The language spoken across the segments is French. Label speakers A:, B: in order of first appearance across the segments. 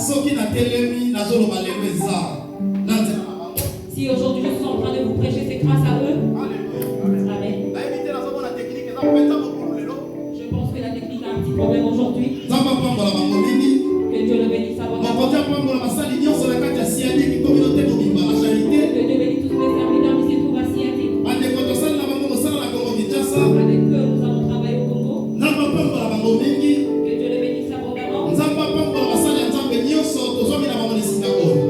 A: Si aujourd'hui je suis en train de vous prêcher, c'est grâce à eux. Amen. Je pense que la technique a un petit problème aujourd'hui. Que Dieu le bénisse abondamment. Que Dieu bénisse tous les serviteurs qui se trouvent à Siatique. Avec eux, nous avons travaillé au Congo. Que Dieu le bénisse abondamment.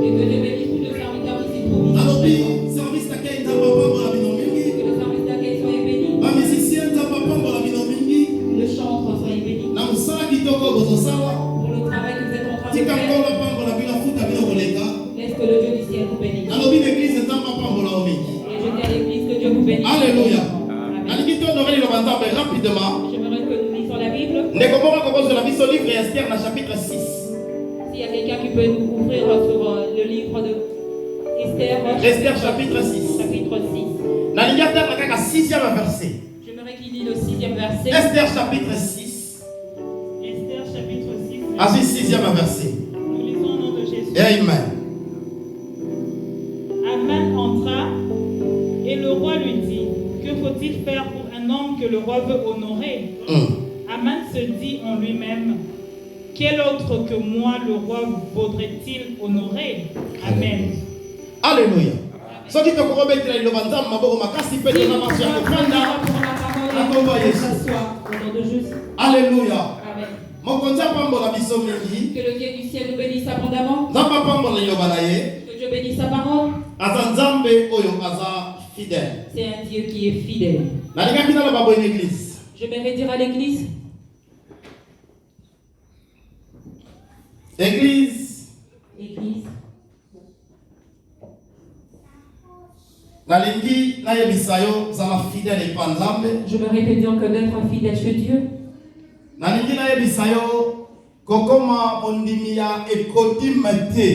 A: Et que Dieu bénisse tous les serviteurs qui se trouvent ici. Que le service d'accueil soit béni. Le chantre soit béni. Pour le travail que vous êtes en train de faire. Laisse que le Dieu du ciel vous bénisse. Et je dis à l'église que Dieu vous bénisse.
B: Alléluia.
A: J'aimerais que nous lisons la Bible. S'il y a quelqu'un qui peut nous ouvrir sur le livre de Esther.
B: Esther chapitre 6.
A: Chapitre 6. J'aimerais qu'il lit le 6e verset.
B: Esther chapitre 6.
C: Esther chapitre 6.
B: Ainsi 6e verset.
C: Nous lisons au nom de Jésus.
B: Amen.
C: Aman entra et le roi lui dit: que faut-il faire pour un homme que le roi veut honorer? Aman se dit en lui-même: quel autre que moi le roi vaudrait-il honorer? Amen.
B: Alléluia. Ce qui te corrompt, c'est le banzam, ma boue, ma casse, il peut te ramasser à prendre. Alléluia.
A: Amen.
B: Mon compte pas mon abisso mingi.
A: Que le Dieu du ciel nous bénisse abondamment.
B: Zamba pas mon yobalaye.
A: Que Dieu bénisse sa parole.
B: Azanzambe oyo aza fidèle.
A: C'est un Dieu qui est fidèle.
B: Na linga kina la babo une église.
A: Je vais dire à l'église.
B: Église.
A: Église.
B: Nalingi na yebisayo zala fidèle et panzambe.
A: Je vais te dire que d'être fidèle chez Dieu.
B: Nalingi na yebisayo kokoma ondimia ekotimete.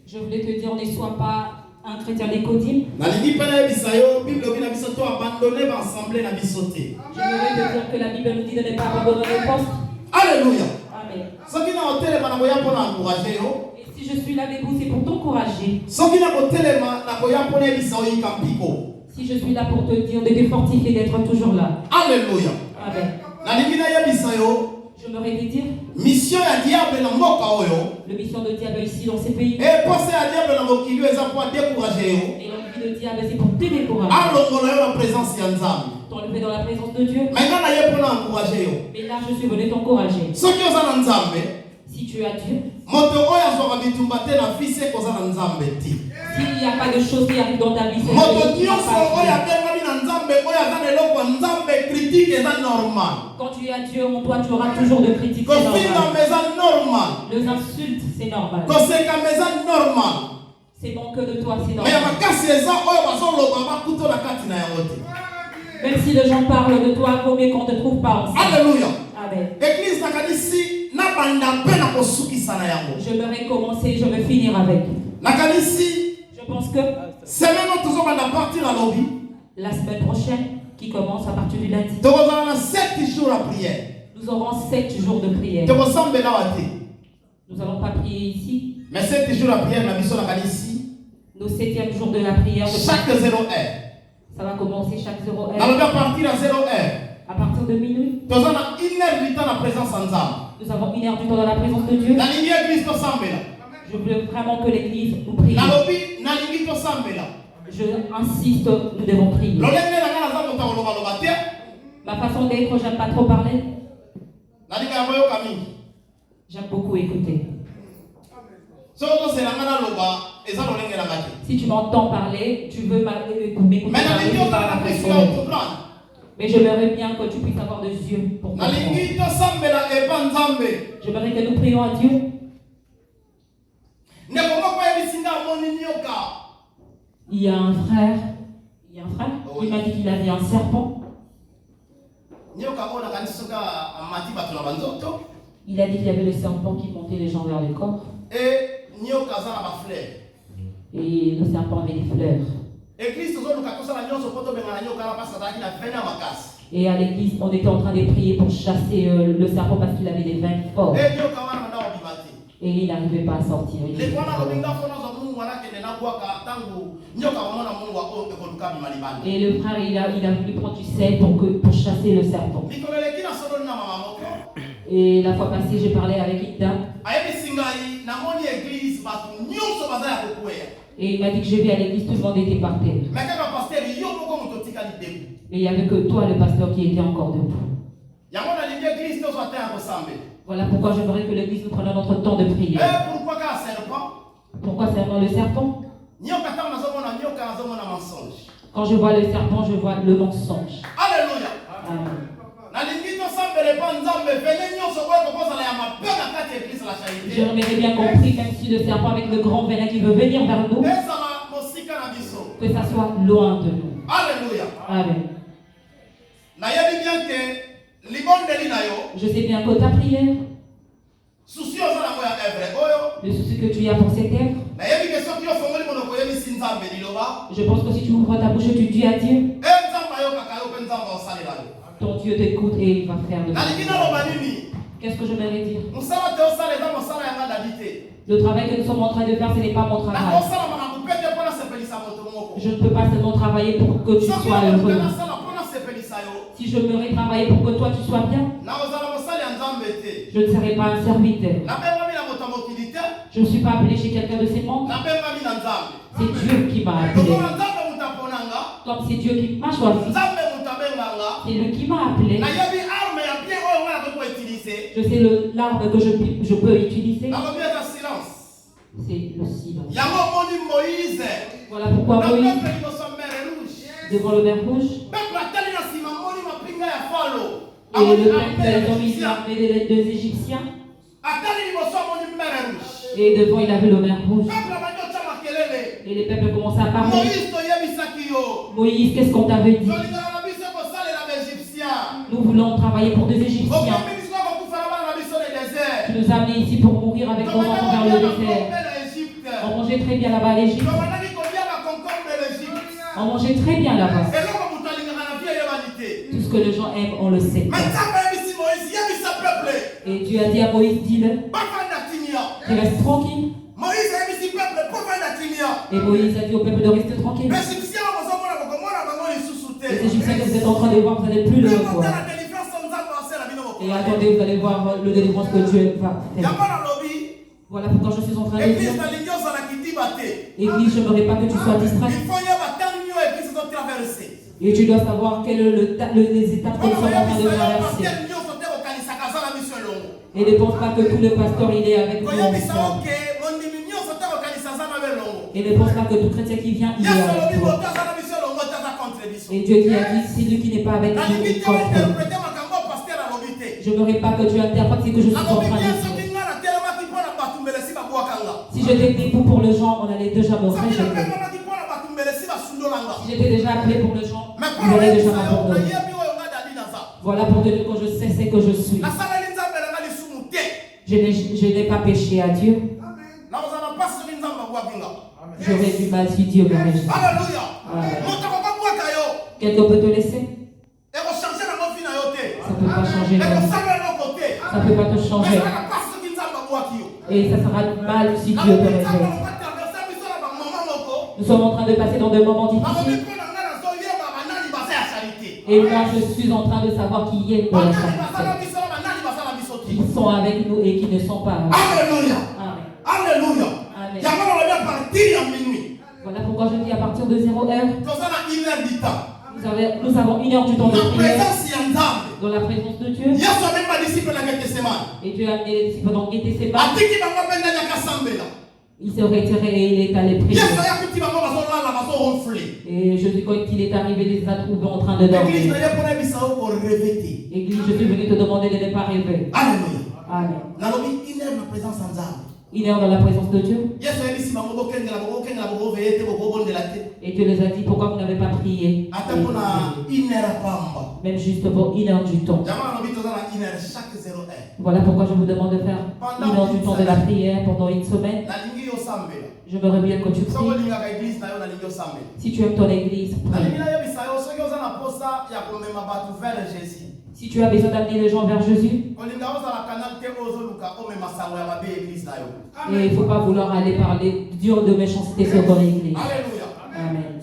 A: Je voulais te dire, ne sois pas un chrétien d'écodime.
B: Nalingi pena yebisayo Bible bina biso to abandonner l'assemblée na bisoté.
A: Je voudrais te dire que la Bible nous dit de ne pas abandonner le poste.
B: Alléluia.
A: Amen.
B: Soki na hôtel bana koya pona encourager yo.
A: Et si je suis là avec vous, c'est pour t'encourager.
B: Soki na hôtel na koya pona bisayo ikampiko.
A: Si je suis là pour te dire de te fortifier, d'être toujours là.
B: Alléluia.
A: Amen.
B: Nalingi na yebisayo.
A: Je me vais te dire.
B: Mission ya diable na mboka oyo.
A: La mission de diable ici dans ces pays.
B: Et pensez à diable na mokili eza pour décourager yo.
A: Et l'envie de diable c'est pour te décourager.
B: Alongola yo la présence ya Nzambe.
A: T'enlever dans la présence de Dieu.
B: Maintenant na ye pour encourager yo.
A: Mais là je suis venu t'encourager.
B: Soki oza na Nzambe.
A: Si tu as Dieu.
B: Moto oyo azwa bitumba te na fise koza na Nzambe ti.
A: S'il n'y a pas de choses qui arrivent dans ta vie, c'est
B: moto nyonso oyo abengami na Nzambe oyo aza na eloko ya Nzambe critique eza normal.
A: Quand tu as Dieu en toi, tu auras toujours de critiques.
B: Kofinga eza normal.
A: Les insultes, c'est normal.
B: Koseka eza normal.
A: C'est bon que de toi, c'est
B: normal. Mais makasi eza oyo bazoloba bakuto na kati na yango te.
A: Même si les gens parlent de toi, vaut mieux qu'on ne te trouve pas ensemble.
B: Alléluia.
A: Amen.
B: Église nakanisi na banda pe na kosukisa na yango.
A: Je vais commencer, je vais finir avec.
B: Nakanisi.
A: Je pense que
B: semaine toujours on va partir à l'objet.
A: La semaine prochaine, qui commence à partir du lundi.
B: Nous aurons 7 jours à prière.
A: Nous aurons 7 jours de prière. Nous n'allons pas prier ici.
B: Mais 7 jours à prière, la mission la ici.
A: Nos 7e jours de la prière.
B: Chaque 0 heure.
A: Ça va commencer chaque 0 heure.
B: On va partir à 0 heure.
A: À partir de minuit.
B: Nous avons 1 heure du temps la présence en Zam.
A: Nous avons 1 heure du temps dans la présence de Dieu. Je veux vraiment que l'église nous prie. Je insiste, nous devons prier. Ma façon d'être, j'aime pas trop parler. J'aime beaucoup écouter. Si tu m'entends parler, tu veux m'écouter. Mais j'aimerais bien que tu puisses avoir des yeux pour comprendre. J'aimerais que nous prions à Dieu. Il y a un frère qui m'a dit qu'il avait un serpent. Il a dit qu'il y avait le serpent qui montait les gens vers le corps. Et le serpent avait des fleurs. Et à l'église, on était en train de prier pour chasser le serpent parce qu'il avait des veines fortes. Et il n'arrivait pas à sortir. Et le frère, il a voulu prendre du sel pour chasser le serpent. Et la fois passée, j'ai parlé avec une dame. Et il m'a dit que je vais à l'église, tout le monde était par terre. Et il n'y avait que toi, le pasteur, qui était encore debout. Voilà pourquoi j'aimerais que l'église nous prenne notre temps de prière. Pourquoi seulement le serpent? Quand je vois le serpent, je vois le mensonge.
B: Alléluia.
A: Amen. J'aimerais bien compris, même si le serpent avec le grand venin qui veut venir vers nous, que ça soit loin de nous.
B: Alléluia.
A: Amen. Je sais bien que ta prière, le souci que tu as pour cette œuvre, je pense que si tu ouvres ta bouche, tu dis à Dieu, ton Dieu t'écoute et il va faire de toi. Qu'est-ce que je vais dire? Le travail que nous sommes en train de faire, ce n'est pas mon travail. Je ne peux pas seulement travailler pour que tu sois heureux. Si je me travailler pour que toi tu sois bien, je ne serai pas un serviteur. Je ne suis pas appelé chez quelqu'un de ses membres. C'est Dieu qui m'a appelé. Comme c'est Dieu qui m'a choisi, c'est lui qui m'a appelé. Je sais l'arme que je peux utiliser. C'est le silence. Voilà pourquoi Moïse, devant le mer rouge, et le peuple ont mis l'armée des Égyptiens. Et devant il a vu le mer rouge. Et les peuples commencent à parler. Moïse, qu'est-ce qu'on t'avait dit? Nous voulons travailler pour des Égyptiens. Tu nous as amenés ici pour mourir avec nos enfants vers le désert. On mangeait très bien là-bas à l'Égypte. On mangeait très bien là-bas. Tout ce que les gens aiment, on le sait. Et Dieu a dit à Moïse, dis-le. Tu restes tranquille. Et Moïse a dit au peuple de rester tranquille. Les Égyptiens que vous êtes en train de voir, vous n'allez plus le voir. Et attendez, vous allez voir le délivrance que Dieu va faire. Voilà pourquoi je suis en train de dire. Église, je n'aimerais pas que tu sois distrait. Et tu dois savoir quelles sont les étapes que nous sommes en train de traverser. Et ne pense pas que tout le pasteur il est avec nous ensemble. Et ne pense pas que tout chrétien qui vient, il est avec toi. Et Dieu dit à qui, c'est lui qui n'est pas avec nous, il contre. Je n'aimerais pas que tu interprètes ce que je suis en train de dire. Si j'étais dit pour les gens, on allait déjà me rejeter. Si j'étais déjà appelé pour les gens, on allait déjà m'abandonner. Voilà pour te dire que je sais ce que je suis. Je n'ai pas péché à Dieu. J'aurais du mal si Dieu me rejette. Quelqu'un peut te laisser? Ça ne peut pas changer la vie. Ça ne peut pas te changer. Et ça sera mal si Dieu te rejette. Nous sommes en train de passer dans des moments difficiles. Et moi, je suis en train de savoir qui est dans la charité. Qui sont avec nous et qui ne sont pas.
B: Alléluia.
A: Amen.
B: Alléluia.
A: Amen.
B: Voilà
A: pourquoi je dis à partir de 0 heure. Nous avons 1 heure du temps de prière. Dans la présence de Dieu. Et Dieu a amené les disciples dans Gethsémani. Il s'est retiré et il est allé prier. Et Jésus, quand il est arrivé, il les a trouvés en train de dormir. Église, je suis venu te demander de ne pas rêver.
B: Alléluia.
A: Amen.
B: 1 heure de présence en Dieu.
A: 1 heure dans la présence de Dieu. Et Dieu les a dit, pourquoi vous n'avez pas prié? Même juste pour 1 heure du temps. Voilà pourquoi je vous demande de faire 1 heure du temps de la prière pendant une semaine. Je veux bien que tu pries. Si tu aimes ton église, prie. Si tu as besoin d'amener les gens vers Jésus, et il ne faut pas vouloir aller parler dur de méchanceté sur ton église. Amen.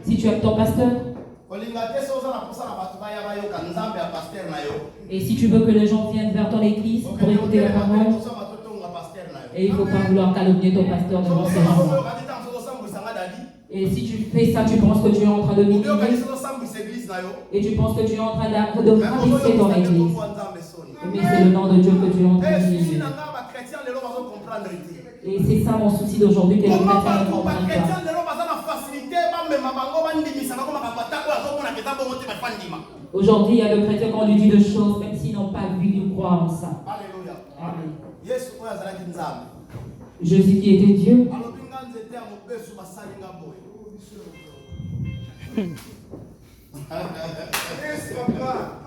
A: Si tu aimes ton pasteur, et si tu veux que les gens viennent vers ton église pour écouter la parole, et il ne faut pas vouloir calomnier ton pasteur devant ses gens. Et si tu fais ça, tu penses que tu es en train de m'humilier. Et tu penses que tu es en train de ravisser ton église. Mais c'est le nom de Dieu que tu es en train d'humilier. Et c'est ça mon souci d'aujourd'hui, que les chrétiens ne comprennent pas. Aujourd'hui, il y a le chrétien qu'on lui dit de choses, même s'ils n'ont pas vu, ils croient en ça. Amen. Jésus qui était Dieu.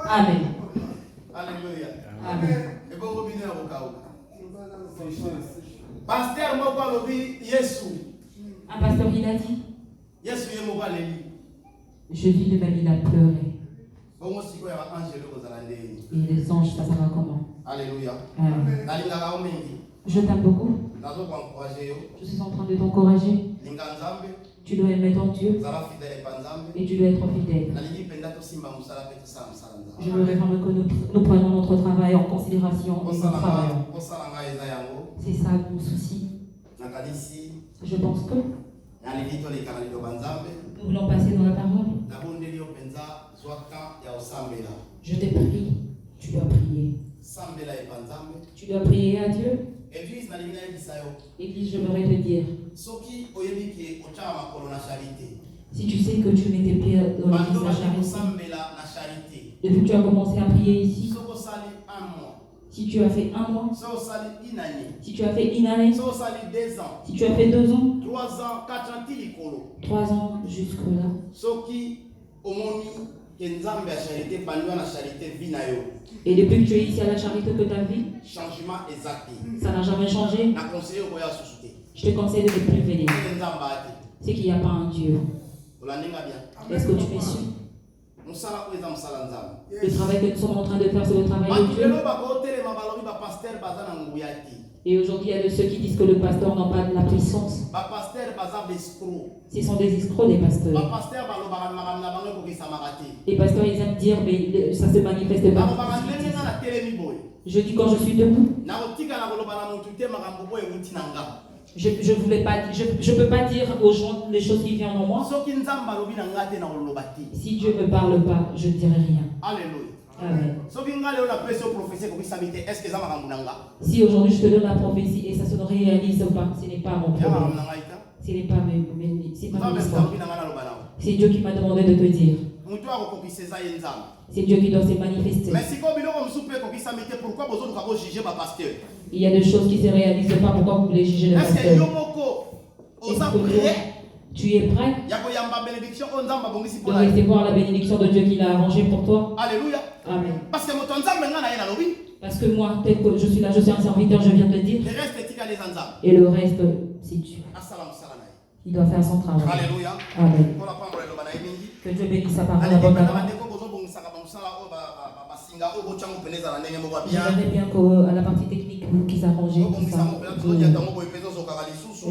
A: Amen.
B: Alléluia.
A: Amen.
B: Pasteur moko lobi Yesu.
A: Un pasteur il a dit.
B: Yesu ye moko aleli.
A: Jésus lui-même il a pleuré.
B: Bongo siko ya angelo kozala ndeni.
A: Et les anges ça sera comment?
B: Alléluia.
A: Amen.
B: Nalingaka omengi.
A: Je t'aime beaucoup.
B: Nazo encourager yo.
A: Je suis en train de t'encourager.
B: Linga nzambe.
A: Tu dois aimer ton Dieu.
B: Zala fidèle pa nzambe.
A: Et tu dois être fidèle.
B: Nalingi penda to simba musala pe to sala musala nzambe.
A: Je voudrais vraiment que nous prenions notre travail en considération et nous travaillons. C'est ça mon souci. Je pense que nous voulons passer dans la parole. Je te prie, tu dois prier. Tu dois prier à Dieu. Église, j'aimerais te dire. Si tu sais que tu mets tes pieds dans l'église de la charité, depuis que tu as commencé à prier ici, si tu as fait 1 mois, si tu as fait 1 année, si tu as fait 2 ans, 3 ans jusque-là, et depuis que tu es ici à la charité que ta vie, ça n'a jamais changé, je te conseille de ne plus venir. C'est qu'il n'y a pas un Dieu. Est-ce que tu me suis? Le travail que nous sommes en train de faire, c'est le travail de Dieu. Et aujourd'hui, il y a de ceux qui disent que le pasteur n'a pas de la puissance. Ce sont des escrocs, les pasteurs. Les pasteurs, ils aiment dire, mais ça se manifeste pas. Je dis quand je suis debout. Je ne peux pas dire aux gens les choses qui viennent en moi. Si Dieu ne me parle pas, je ne dirai rien.
B: Alléluia.
A: Amen. Si aujourd'hui je te donne la prophétie et ça se réalise pas, ce n'est pas mon problème. Ce n'est pas mon histoire. C'est Dieu qui m'a demandé de te dire. C'est Dieu qui doit se manifester. Il y a des choses qui ne se réalisent pas. Pourquoi vous voulez juger le pasteur? Tu es prêt de recevoir la bénédiction de Dieu qu'il a arrangée pour toi?
B: Alléluia.
A: Amen. Parce que moi, tel que je suis là, je suis un serviteur, je viens de te dire. Et le reste, c'est Dieu. Il doit faire son travail.
B: Alléluia.
A: Amen. Que Dieu bénisse sa parole abondamment. J'aimerais bien qu'à la partie technique, vous qui arrangez tout ça.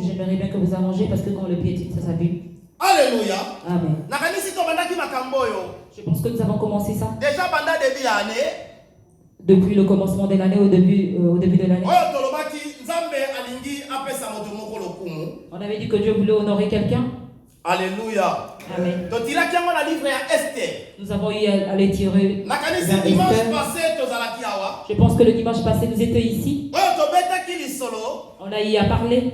A: J'aimerais bien que vous arrangez parce que quand le pied ça s'abîme.
B: Alléluia.
A: Amen. Je pense que nous avons commencé ça.
B: Déjà pendant début d'année.
A: Depuis le commencement de l'année, au début de l'année. On avait dit que Dieu voulait honorer quelqu'un.
B: Alléluia.
A: Amen.
B: Nous
A: avons eu à les tirer. Je pense que le dimanche passé, nous étions ici. On a eu à parler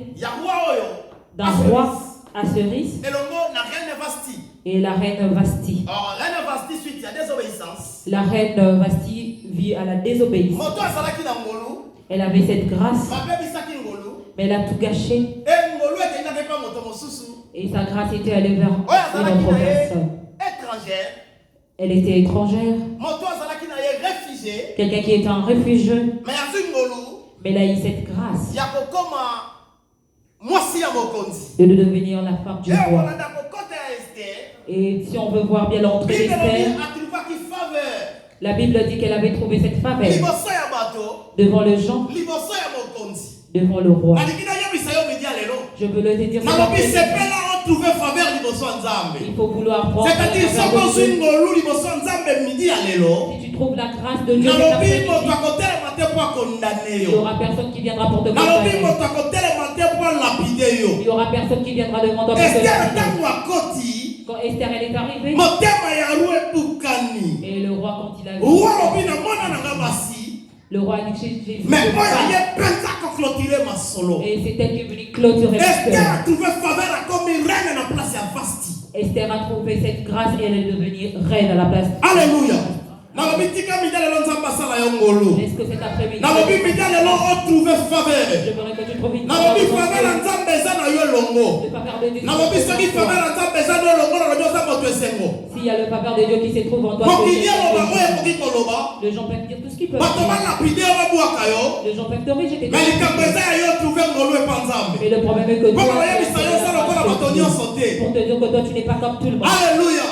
A: d'un roi à Cerise et la reine Vasti. La reine Vasti vit à la désobéissance. Elle avait cette grâce, mais elle a tout gâché. Et sa grâce était allée vers une autre personne. Elle était étrangère. Quelqu'un qui était un réfugié. Mais elle a eu cette grâce de devenir la femme du roi. Et si on veut voir bien l'entrée d'Esther, La Bible dit qu'elle avait trouvé cette faveur devant le gens, devant le roi. Je veux le dire. Il faut vouloir prendre.
B: C'est-à-dire, si
A: tu trouves la grâce de Dieu, il n'y aura personne qui viendra pour te condamner. Il n'y aura personne qui viendra devant toi pour te condamner. Quand Esther elle est arrivée, et le roi quand il a vu, le roi a dit que Jésus, et c'est elle qui est venue clôturer Esther. Esther a trouvé cette grâce et elle est devenue reine à la place.
B: Alléluia.
A: Est-ce que cet après-midi,
B: je
A: j'aimerais que tu trouves une faveur de Dieu. S'il y a le faveur de Dieu qui se trouve en toi, les gens peuvent dire tout ce qu'ils peuvent dire. Les gens peuvent te rejeter. Mais le problème est que Dieu pour te dire que toi tu n'es pas comme tout le monde.
B: Alléluia.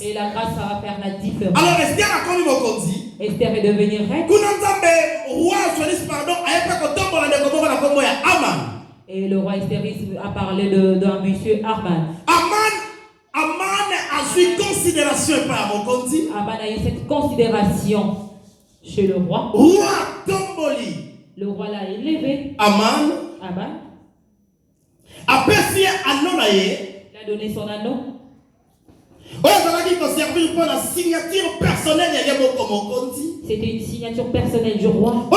A: Et la grâce, ça va faire la différence.
B: Alors Esther a connu mon conduit.
A: Esther est devenue reine. Et le roi Estéris a parlé d'un monsieur Arman.
B: Aman a eu considération par mon conduit.
A: Aman a eu cette considération chez le roi.
B: Roi Tomboli.
A: Le roi l'a élevé.
B: Aman. A perçu un nom.
A: Il a donné son anneau. C'était une signature personnelle du roi.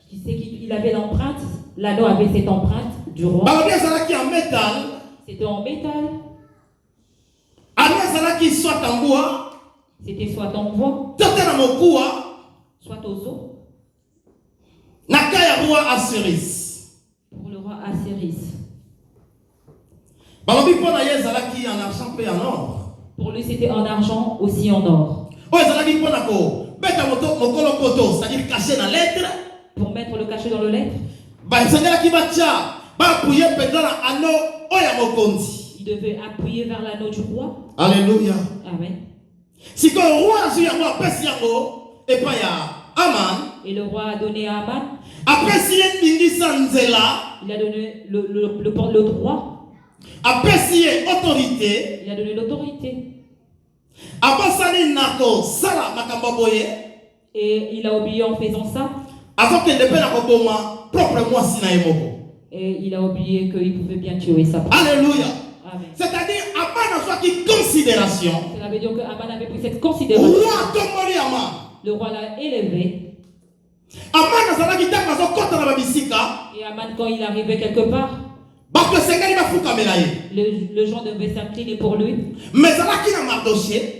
A: Qui sait qu'il avait l'empreinte? L'anneau avait cette empreinte du roi. C'était en métal. C'était soit en bois, soit aux os. Pour le roi Assyris. Pour lui, c'était en argent, aussi en or. Pour mettre le cachet dans le lettre. Il devait appuyer vers l'anneau du roi.
B: Alléluia.
A: Amen.
B: Si le roi
A: et le roi a donné à Aman.
B: Après,
A: il a donné le droit.
B: Après, autorité.
A: Il a donné l'autorité. Et il a oublié en faisant ça. Et il a oublié qu'il pouvait bien tuer sa femme.
B: Alléluia.
A: Amen.
B: C'est-à-dire, Aman a fait considération.
A: Cela veut dire que Aman avait pris cette considération. Le roi l'a élevé. Et Aman, quand il arrivait quelque part, le gens devaient s'incliner pour lui.
B: Mais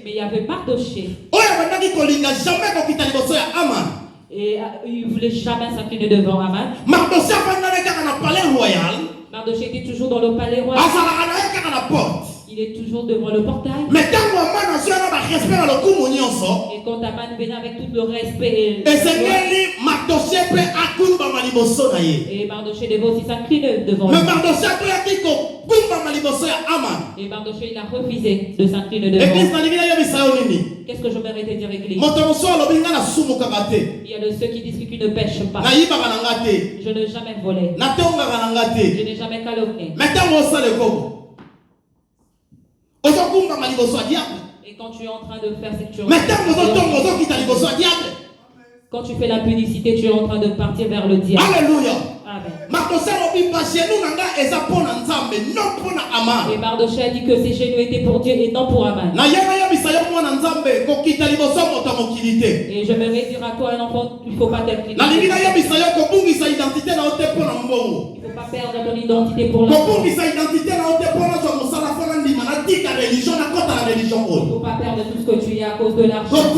A: il y avait Mardoché. Et il ne voulait jamais s'incliner devant Aman. Mardoché était toujours dans le palais royal. Il est toujours devant le portail.
B: Mais quand
A: et quand Aman venait avec tout le respect et Mardoché devait aussi s'incliner devant lui. Et Mardoché il a refusé de s'incliner devant lui. Qu'est-ce que je m'arrête de dire église? Il y a de ceux qui disent qu'ils ne pêchent pas. Je n'ai jamais volé. Je n'ai jamais calomnié. Et quand tu es en train de faire cette chose, quand tu fais la publicité, tu es en train de partir vers le diable.
B: Alléluia.
A: Amen. Et Mardoché a dit que ses genoux étaient pour Dieu et non pour Aman. Et je me dire à toi, un enfant, il ne faut pas t'incliner. Il ne faut pas perdre ton identité pour l'enfant. Il ne faut pas perdre tout ce que tu es à cause de l'argent. Il ne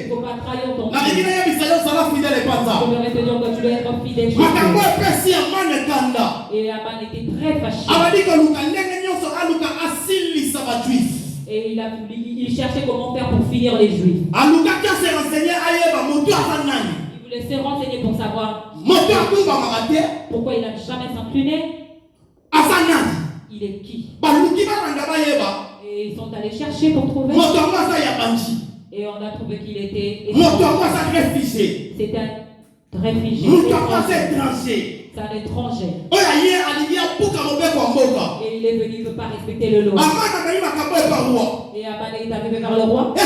A: faut pas trahir ton Dieu. Je voudrais te dire que tu dois être fidèle. Et Aman était très fâché. Et il cherchait comment faire pour finir les Juifs. Il voulait se renseigner pour savoir pourquoi il n'a jamais s'incliné. Il est qui? Et Et ils sont allés chercher pour trouver. Et on a trouvé qu'il était
B: réfugié.
A: C'est un réfugié. C'est un étranger. Et il est venu, il ne veut pas respecter le loi. Et Aman est arrivé vers le roi. Et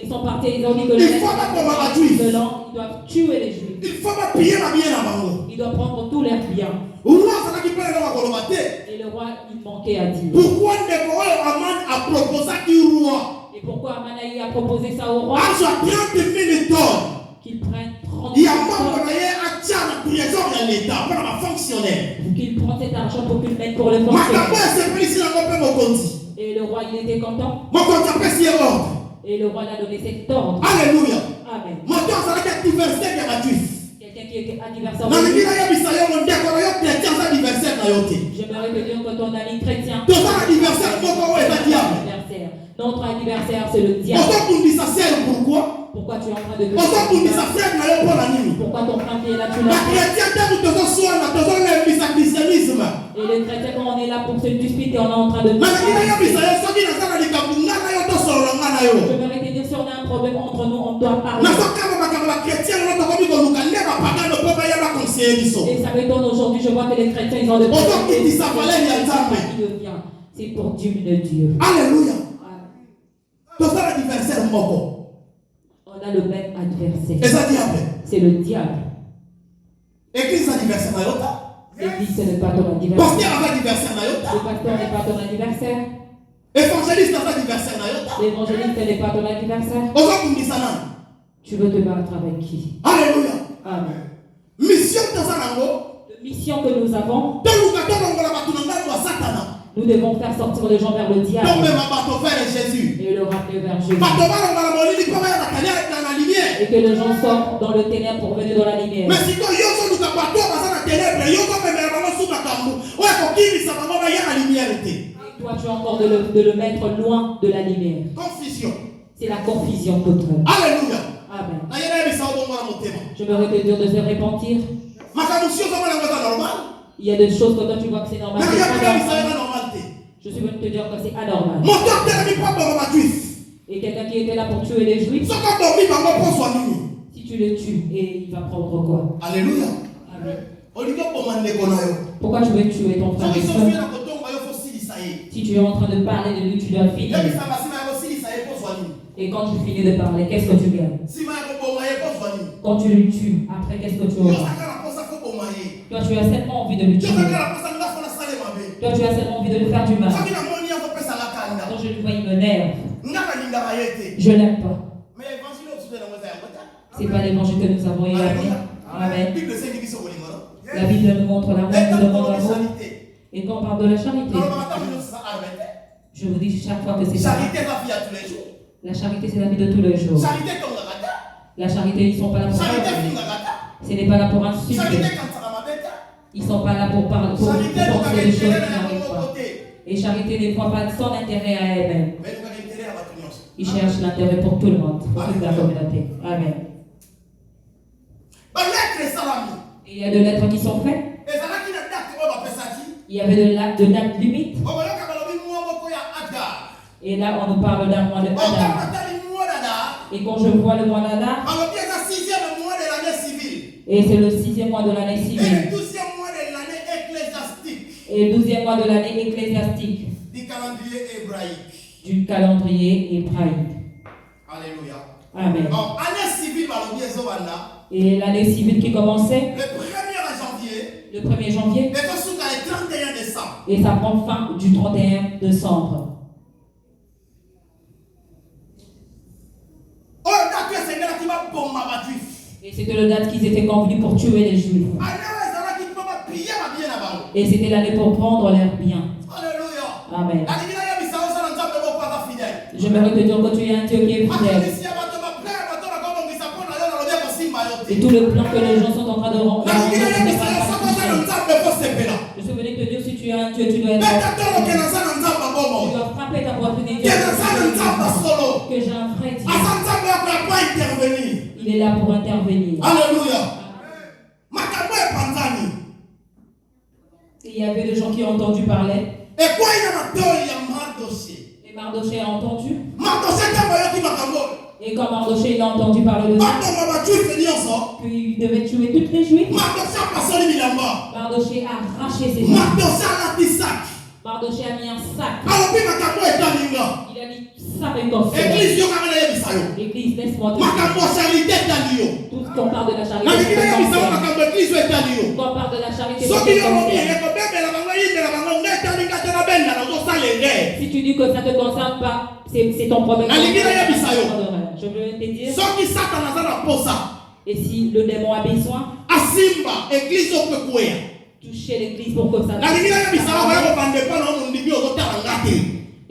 A: ils sont partis, ils ont dit que ils doivent tuer les Juifs. Il doit prendre tous leurs biens. Et le roi, il manquait à dire.
B: Pourquoi Aman a proposé qu'il roi?
A: Et pourquoi Amanaï a proposé ça au roi? Qu'il prenne 30
B: il y a qu'il
A: prend cet argent pour qu'il mette pour le fonctionnaire. Et le roi, il était content. Et le roi l'a donné cet ordre.
B: Alléluia.
A: Amen. Quelqu'un qui était anniversaire. J'aimerais te dire que ton ami chrétien. Notre anniversaire, c'est le diable.
B: Pourquoi?
A: Pourquoi tu es en train de te pourquoi ton frère est là, tu l'as et les chrétiens, quand on est là pour se disputer, on est en train de je vais te dire, si on a un problème entre nous, on doit parler. Et ça m'étonne aujourd'hui, je vois que les chrétiens, ils ont des problèmes. C'est pour diminuer Dieu.
B: Alléluia.
A: On a le même adversaire. C'est le diable.
B: L'église anniversaire.
A: L'église, ce n'est pas ton anniversaire. Le pasteur n'est pas ton anniversaire.
B: Évangéliste anniversaire.
A: L'évangéliste n'est pas ton anniversaire. Tu veux te battre avec qui?
B: Alléluia.
A: Amen.
B: Mission
A: que nous avons. Nous devons faire sortir les gens vers le diable et le ramener vers Jésus. Et que les gens sortent dans le ténèbre pour venir dans la lumière. Et toi, tu as encore de le mettre loin de la lumière.
B: Confusion.
A: C'est la confusion totale.
B: Alléluia.
A: Amen. Je veux te dire de se repentir. Il y a des choses que toi tu vois que c'est normal. Je suis venu te dire que c'est anormal. Et quelqu'un qui était là pour tuer les Juifs, si tu le tues, et il va prendre quoi?
B: Alléluia.
A: Amen. Pourquoi tu veux tuer ton frère et soeur? Si tu es en train de parler de lui, tu dois finir. Et quand tu finis de parler, qu'est-ce que tu gagnes? Quand tu le tues, après qu'est-ce que tu auras? Toi tu as seulement envie de le tuer. Toi tu as seulement envie de lui faire du mal. Quand je le vois, il m'énerve. Je l'aime pas. C'est pas l'évangile que nous avons établi. Amen. La Bible nous montre l'amour, nous demande l'amour. Et quand on parle de la charité, je vous dis chaque fois que c'est ça. La charité, c'est la vie de tous les jours. La charité, ils ne sont pas là pour parler. Ce n'est pas là pour insulter. Ils ne sont pas là pour parler, pour penser des choses qui n'arrivent pas. Et charité ne voit pas son intérêt à elle-même. Ils cherchent l'intérêt pour tout le monde, pour toute la communauté. Amen. Et il y a des lettres qui sont faites. Il y avait de dates limites. Et là, on nous parle d'un mois de Hadar. Et quand je vois le mois d'Adar, et c'est le 6e mois de l'année civile.
B: Et le 12e mois de l'année ecclésiastique.
A: Et le 12e mois de l'année ecclésiastique.
B: Du calendrier hébraïque.
A: Du calendrier hébraïque.
B: Alléluia.
A: Amen.
B: Année civile,
A: et l'année civile qui commençait
B: le 1er janvier.
A: Et ça prend fin du 31 décembre. Et c'était le date qu'ils étaient convenus pour tuer les Juifs. Et c'était l'année pour prendre leurs biens. Amen. Je vais te dire que tu es un Dieu qui est fidèle. Et tout le plan que les gens sont en train de remplir. Je suis venu te dire, si tu es un Dieu, tu dois être. Tu dois frapper ta poitrine et dire que j'ai un vrai Dieu. Il est là pour intervenir.
B: Alléluia.
A: Et il y avait des gens qui ont entendu parler.
B: Et quoi il y a
A: Et Mardochée a entendu. Et quand Mardochée il a entendu parler de ça, qu'il devait tuer toutes les Juifs, Mardochée a arraché ses mains. Mardochée a mis un sac. Il a mis ça avec dans L'église, laisse-moi te dire. Tout ce qu'on parle de la charité, quand on parle de la charité, si tu dis que ça ne te concerne pas, c'est ton problème. Je veux te dire. Et si le démon a besoin, toucher l'église pour que ça.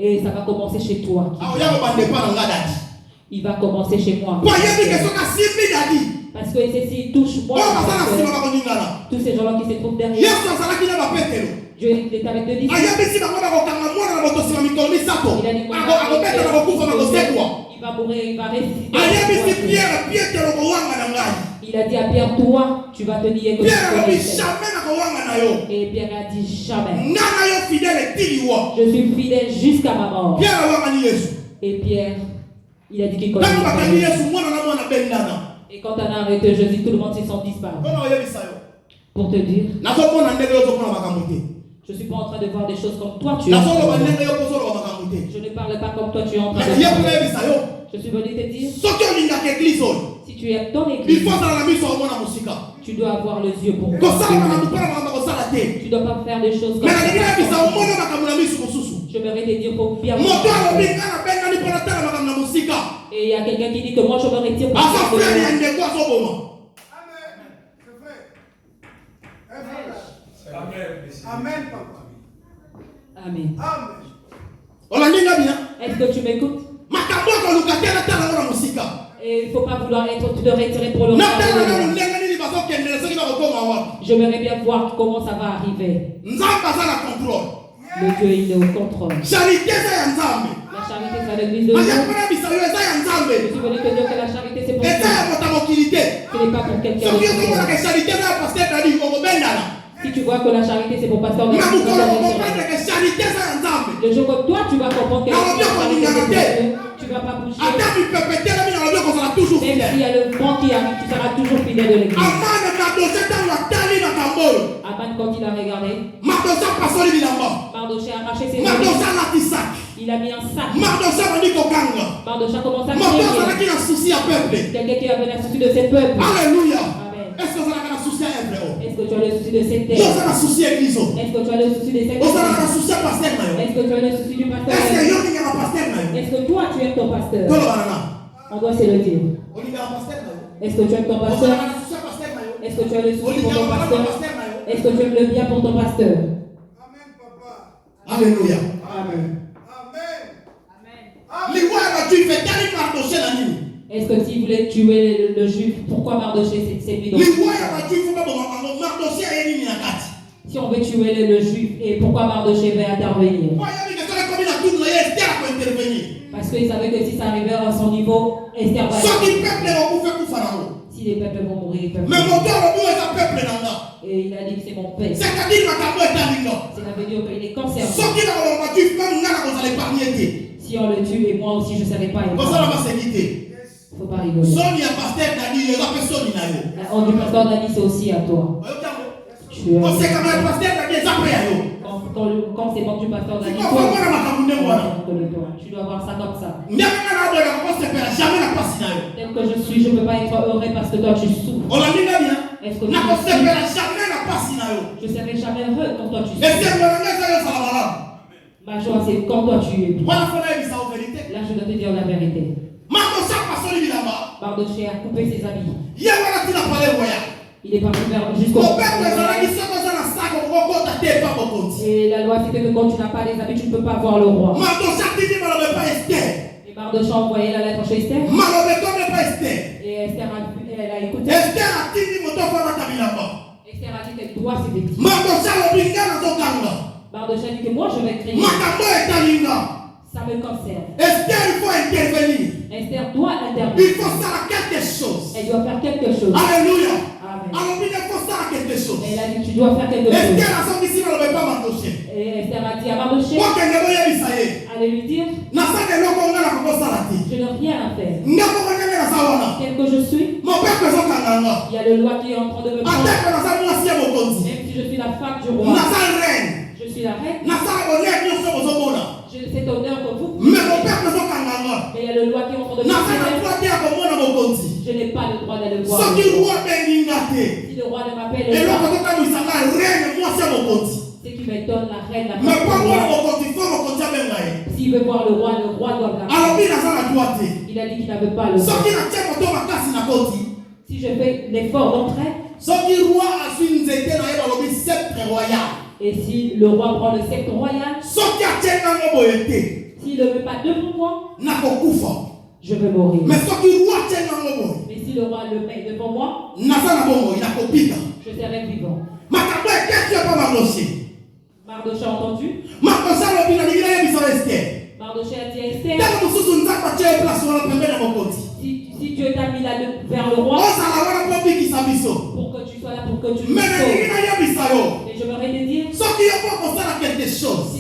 A: Et ça va commencer chez toi. Il va commencer chez moi. Parce que ceci touche moi. Tous ces gens-là qui se trouvent derrière. Dieu est avec deux disciples. Il va mourir, il va ressusciter. Il a dit à Pierre, toi, tu vas te nier que tu connais. Et Pierre a dit jamais. Je suis fidèle jusqu'à ma mort. Et Pierre, il a dit qu'il connaissait. Et quand on a arrêté Jésus, tout le monde s'est senti disparaître. Pour te dire, je ne suis pas en train de voir des choses comme toi tu es. Je ne parle pas comme toi tu es en train de voir. Je suis venu te dire, si tu es dans l'église, tu dois avoir les yeux pour voir. Tu ne dois pas faire des choses comme ça. Je voudrais te dire pour bien voir. Et il y a quelqu'un qui dit que moi je me retire pour faire de
D: Amen, papa.
A: Amen.
D: Amen.
A: Est-ce que tu m'écoutes? Et il ne faut pas vouloir être te retirer pour le regarder. J'aimerais bien voir comment ça va arriver. Le Dieu il est au contrôle. La charité c'est l'église de Dieu. Je suis venu te dire que la charité c'est pour toi. Ce n'est pas pour quelqu'un d'autre. Si tu vois que la charité c'est pour pasteur, le jour que toi tu vas comprendre que tu ne vas pas bouger. Même s'il y a le vent qui arrive, tu seras toujours fidèle de l'église. Aman, quand il a regardé, Mardochée a arraché ses mains. Il a mis un sac. Mardochée a commencé à crier. Quelqu'un qui avait le souci de ses peuples.
B: Alléluia.
A: Est-ce que tu as le souci de cette terre? Est-ce que tu as le souci de cette terre? Est-ce que tu as le souci du pasteur? Est-ce que toi tu aimes ton pasteur? On doit se le dire. Est-ce que tu aimes ton pasteur? Est-ce que tu as le souci pour ton pasteur? Est-ce que tu aimes le bien pour ton pasteur?
D: Amen, papa.
B: Alléluia.
A: Amen.
D: Amen.
A: Est-ce que s'il voulait tuer le juif, pourquoi Mardochée s'est mis dans le Si on veut tuer le juif, et pourquoi Mardochée va intervenir? Parce qu'il savait que si ça arrivait à son niveau, Esther va. Si les peuples vont mourir, ils peuvent mourir. Et il a dit que c'est mon père. C'est la dire qu'il est concerné. Si on le tue, et moi aussi je ne savais pas. Il ne faut pas rigoler. On dit pasteur Dani, c'est aussi à toi. Quand c'est bon du pasteur Dani, tu dois voir ça comme ça. Tel que je suis, je ne peux pas être heureux parce que toi tu souffres. Est-ce que tu souffres? Je ne serai jamais heureux quand toi tu souffres. Ma joie c'est quand toi tu es bien. Là je dois te dire la vérité. Mardochée a coupé ses habits. Il est parti vers jusqu'au et la loi c'était que quand tu n'as pas les habits, tu ne peux pas voir le roi. Et Mardochée a envoyé la lettre chez Esther. Et Esther elle a écouté. Esther a dit qu'elle doit s'effectuer. Mardochée a dit que moi je vais crier. Ça me concerne.
B: Esther, il faut intervenir.
A: Esther doit intervenir.
B: Il faut faire quelque chose.
A: Elle doit faire quelque chose.
B: Alléluia.
A: Amen.
B: Alors, il faut faire quelque chose.
A: Elle a dit tu dois faire quelque chose.
B: Esther a dit ici, on ne veut pas Mardochée.
A: Et Esther a dit à Mardochée, allez lui dire, le roi qui est en train de me prendre. Même si je suis la femme du roi. Je suis la reine. J'ai cet honneur que vous. Mais il y a le roi qui est en train de me prendre. Je n'ai pas le droit d'aller voir. Si le roi ne m'appelle c'est qu'il me donne la reine, la femme. S'il veut voir le roi doit l'appeler. Il a dit qu'il n'avait pas le droit. Si je fais l'effort d'entrer, et si le roi prend le sceptre royal, s'il ne veut pas devant moi, je vais mourir. Mais si le roi le met devant moi, je serai vivant. Mardoché a entendu. Mardoché a dit à Esther, si Dieu t'a mis là vers le roi, pour que tu sois là, pour que tu te sauves. Et je me dire, si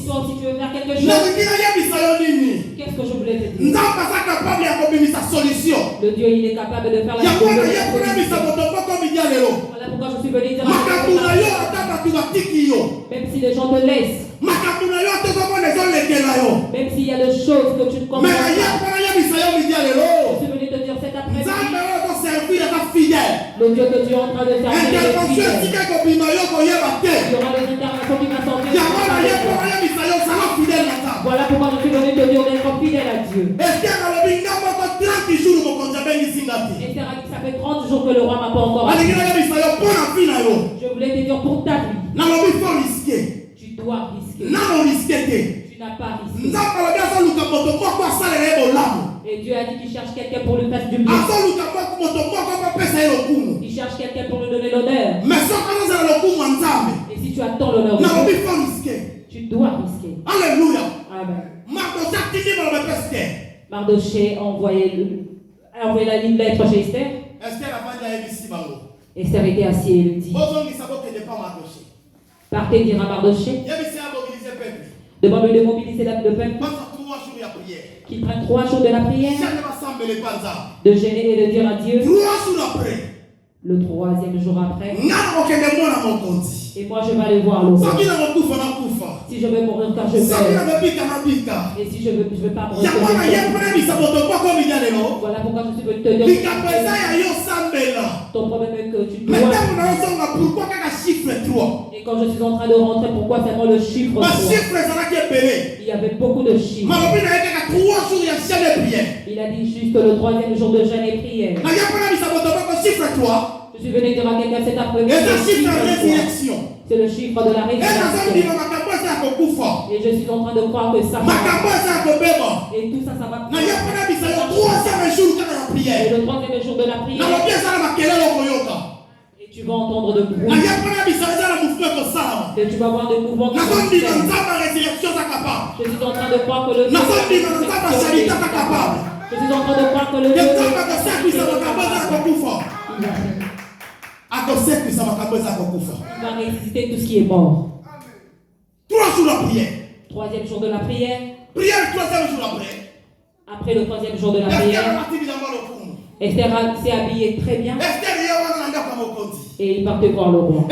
A: toi aussi tu veux faire quelque chose, qu'est-ce que je voulais te dire? Le Dieu, il est capable de faire la chose. Voilà pourquoi je suis venu dire même si les gens te laissent, même s'il y a des choses que tu ne comprends pas, je suis venu te dire cet après-midi, le Dieu que tu es en train de faire, il y aura des interventions qui vont sortir. Voilà pourquoi je suis venu te dire d'être fidèle à Dieu. Et ça fait 30 jours que le roi m'a pas encore appelé. Je voulais te dire pour ta vie, tu dois risquer. Tu n'as pas risqué. Et Dieu a dit qu'il cherche quelqu'un pour lui faire du bien. Il cherche quelqu'un pour lui donner l'honneur. Et si tu attends l'honneur de Dieu, tu dois risquer.
B: Alléluia.
A: Amen. Mardoché a envoyé la lettre chez Esther. Esther était assise et lui dit, partez dire à Mardoché, demande-lui de mobiliser le peuple, qu'il prenne 3 jours de la prière, de gêner et de dire à Dieu, le 3e jour après, et moi je vais aller voir le roi. Si je veux mourir quand je meurs, et si je veux pas mourir, voilà pourquoi je suis venu te dire, ton problème est que tu dois. Et quand je suis en train de rentrer, pourquoi seulement le chiffre 3? Il y avait beaucoup de chiffres. Il a dit juste le 3e jour de jeûne et prière. Je suis venu dire à quelqu'un cet après-midi. C'est le chiffre de la résurrection. Et je suis en train de croire que ça va. Et tout ça, ça va. Et le 3e jour de la prière. Et tu vas entendre de bruit. Et tu vas voir des mouvements qui vont se faire. Je suis en train de croire que le Dieu de je suis en train de croire que le Dieu il va ressusciter tout ce qui est mort.
B: 3 jours de prière.
A: 3e jour de la prière.
B: Prière 3e jour après.
A: Après le 3e jour de la prière, Esther s'est habillée très bien. Et il part voir le roi.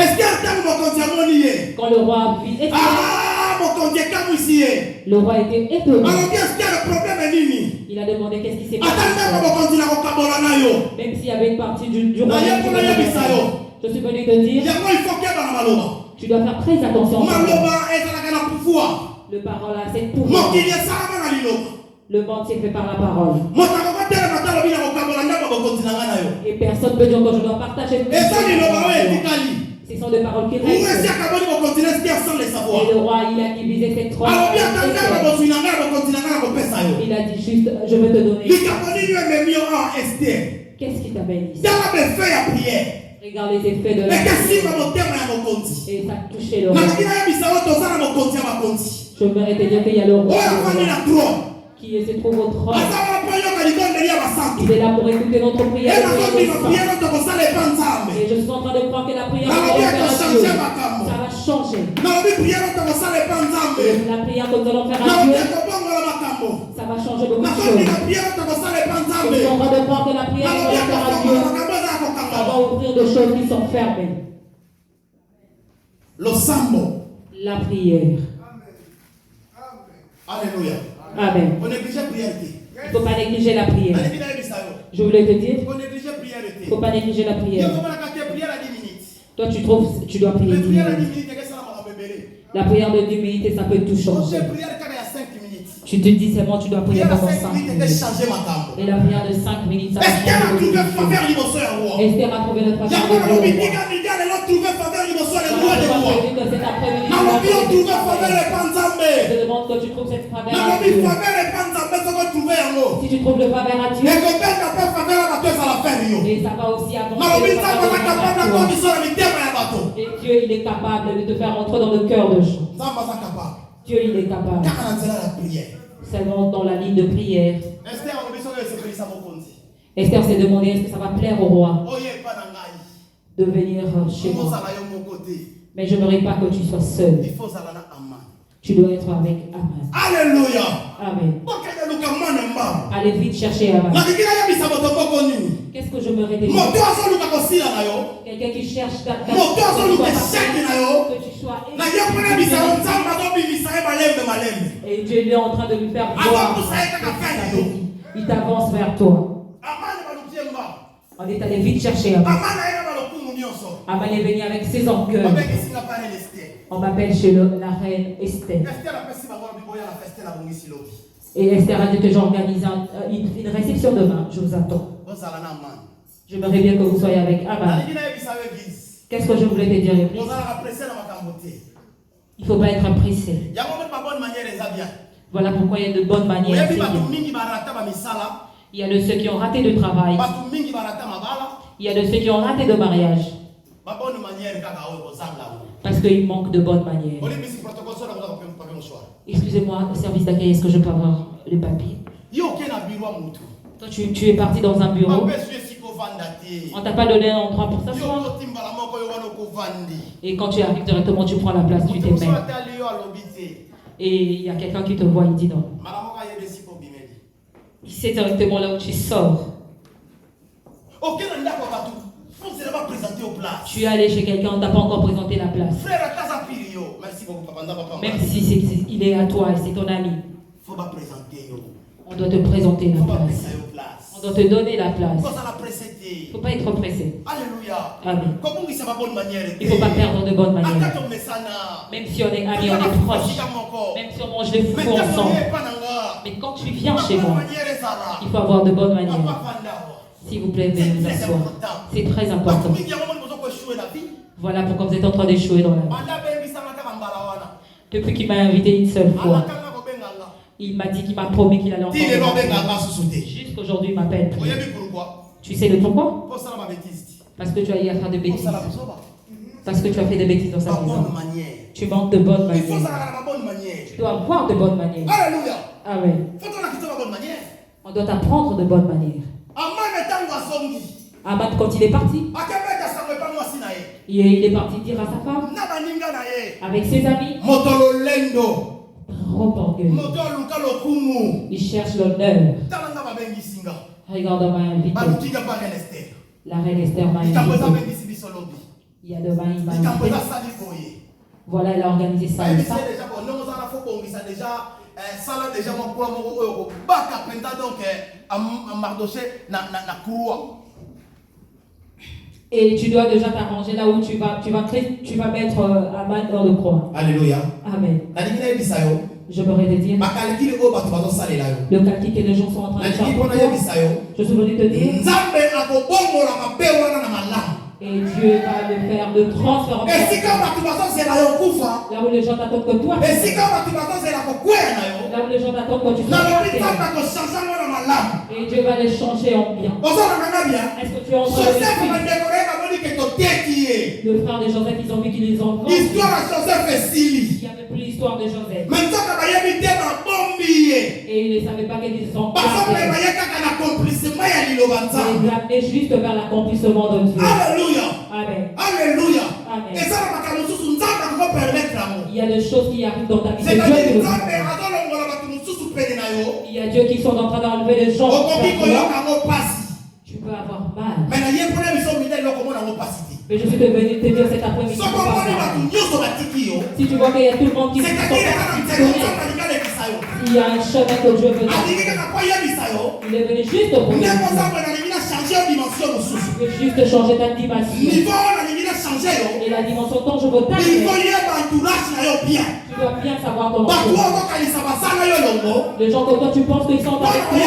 A: Quand le roi a vu Esther, le roi était étonné. Il a demandé qu'est-ce qui s'est passé. Même s'il y avait une partie du roi. Je suis venu te dire, tu dois faire très attention. Le parole a cette pouvoir. Le monde s'est fait par la parole. Et personne ne peut dire que je dois partager. Ce sont des paroles qui restent. Et le roi, il a divisé cette trois. Il a dit juste, je vais te donner. Qu'est-ce qui t'a béni? Regarde les effets de la prière. Et ça a touché le roi. Je voudrais te dire qu'il y a le roi qui se trouve au trône. Il est là pour écouter notre prière. Et je suis en train de croire que la prière ça va changer. La prière que nous allons faire à Dieu, ça va changer beaucoup de choses. Je suis en train de croire que la prière que nous allons faire à Dieu, ça va ouvrir de choses qui sont fermées.
B: Lo sambo.
A: La prière.
B: Alléluia.
A: Amen.
B: On néglige la prière.
A: Il ne faut pas négliger la prière. Je voulais te dire, il ne faut pas négliger la prière. Toi, tu trouves, tu dois prier 10 minutes. La prière de 10 minutes et ça peut tout changer. Tu te dis seulement tu dois prier pendant 5 minutes. Et la prière de 5 minutes, ça va changer. Esther a trouvé le faveur de Dieu. Je demande que tu trouves cette faveur à Dieu. Si tu trouves le faveur à Dieu, et ça va aussi avancer. Et Dieu, il est capable de te faire entrer dans le cœur de gens. Dieu, il est capable. Seulement dans la ligne de prière. Esther s'est demandé est-ce que ça va plaire au roi de venir chez moi. Mais je n'aimerais pas que tu sois seul. Tu dois être avec Aman.
B: Alléluia.
A: Amen. Allez vite chercher Aman. Qu'est-ce que je me réveille? Quelqu'un qui cherche ta que tu sois et Dieu est en train de lui faire voir. Il t'avance vers toi. On est allé vite chercher Aman. Aman est venu avec ses orgueils. On m'appelle chez la reine Esther. Et Esther a dit que j'organise une réception demain. Je vous attends. J'aimerais bien que vous soyez avec Aman. Qu'est-ce que je voulais te dire? Il ne faut pas être pressé. Voilà pourquoi il y a de bonnes manières. Il y a de ceux qui ont raté de travail. Il y a de ceux qui ont raté de mariage. Parce qu'il manque de bonnes manières. Excusez-moi, service d'accueil, est-ce que je peux avoir les papiers? Toi, tu es parti dans un bureau. On t'a pas donné un endroit pour s'asseoir. Et quand tu arrives directement, tu prends la place, tu t'émets. Et il y a quelqu'un qui te voit, il dit non. Il sait directement là où tu sors. Tu es allé chez quelqu'un, on ne t'a pas encore présenté la place. Même si il est à toi et c'est ton ami. On doit te présenter la place. On doit te donner la place. Il ne faut pas être pressé.
B: Alléluia.
A: Amen. Il ne faut pas perdre de bonnes manières. Même si on est amis, on est proches. Même si on mange les fous ensemble. Mais quand tu viens chez moi, il faut avoir de bonnes manières. S'il vous plaît, veuillez vous asseoir. C'est très important. Voilà pourquoi vous êtes en train d'échouer dans la vie. Depuis qu'il m'a invité une seule fois, il m'a dit qu'il m'a promis qu'il allait encore m'inviter. Jusqu'aujourd'hui, il m'appelle. Tu sais le pourquoi? Parce que tu as eu à faire des bêtises. Parce que tu as fait des bêtises dans sa maison. Tu manques de bonnes manières. Tu dois avoir de bonnes manières. Amen. On doit t'apprendre de bonnes manières. Aman, quand il est parti, il est parti dire à sa femme, avec ses amis, trop orgueil. Il cherche l'honneur. Regarde, on m'a invité. La reine Esther m'a invité. Il y a demain, il m'a invité. Voilà, elle a organisé ça et ça. Et tu dois déjà t'arranger là où tu vas mettre Aman dans le croix.
B: Alléluia.
A: Amen. Je pourrais te dire le calcul que les gens sont en train de faire. Je suis venu te dire. Et Dieu va le faire de transformer. Là où les gens t'attendent que toi. Là où les gens t'attendent que tu sois. Et Dieu va les changer en bien. Est-ce que tu es en train de le frère de Joseph, ils ont vu qu'ils les ont vendus. Il n'y avait plus l'histoire de Joseph. Et ils ne savaient pas qu'ils sont gardés. Ils l'amenaient juste vers l'accomplissement de Dieu.
B: Alléluia.
A: Amen.
B: Alléluia.
A: Amen.
B: Et ça,
A: il y a des choses qui arrivent dans ta vie. C'est Dieu qui le fait. Il y a Dieu qui sont en train d'enlever les gens. Tu peux avoir mal. Mais je suis venu te dire cet après-midi. Si tu vois qu'il y a tout le monde qui se sont il y a un chemin que Dieu veut faire. Il est venu juste pour nous. Il veut juste changer ta dimension. Et la dimension dont je veux t'amener. Tu dois bien savoir ton entourage. Les gens comme toi, tu penses qu'ils sont avec toi.